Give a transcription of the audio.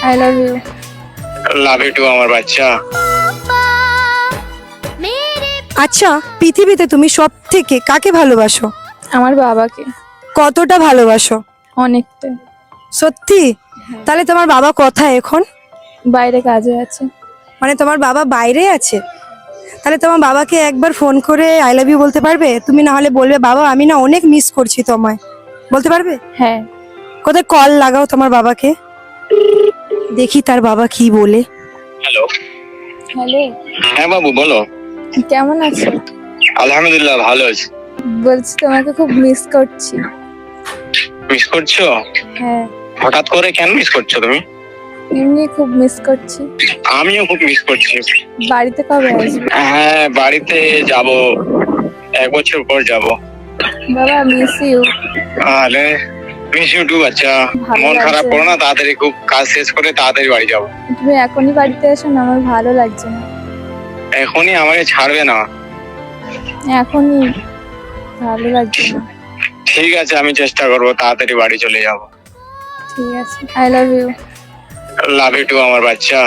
I love you. Love you too আমার বাচ্চা। আচ্ছা, পৃথিবীতে তুমি সব থেকে কাকে ভালোবাসো? আমার বাবাকে। কতটা ভালোবাসো? অনেকটা। সত্যি? তাহলে তোমার বাবা কোথায় এখন? বাইরে কাজে আছে। মানে তোমার বাবা বাইরে আছে? তাহলে তোমার বাবাকে একবার ফোন করে আই লাভ ইউ বলতে পারবে? তুমি না হলে বলবে বাবা আমি না অনেক মিস করছি তোমায়, বলতে পারবে? হ্যাঁ। কোথায় কল লাগাও তোমার বাবাকে, দেখি তার বাবা কি বলে। হ্যালো। হ্যালো, হ্যাঁ বাবু বলো। কেমন আছো? আলহামদুলিল্লাহ ভালো আছি। বলছি তোমাকে খুব মিস করছি। মিস করছো? হ্যাঁ, হঠাৎ করে কেন মিস করছো তুমি? এমনি খুব মিস করছি। আমিও খুব মিস করছি। বাড়িতে কবে আসবে? হ্যাঁ বাড়িতে যাব, 1 বছর পর যাব। বাবা মিস ইউ। আরে মিস ইউ টু বাচ্চা। ভালো মন খারাপ লাগছে। করো না, তাড়াতাড়ি খুব কাজ শেষ করে তাড়াতাড়ি বাড়ি যাবো। তুমি এখনই বাড়িতে এসো না, আমার ভালো লাগছে না। এখনই আমাকে ছাড়বে না? এখনই ভালো লাগছে না। ঠিক আছে আমি চেষ্টা করবো তাড়াতাড়ি বাড়ি চলে যাব। ঠিক আছে, I love you. Love you too আমার বাচ্চা।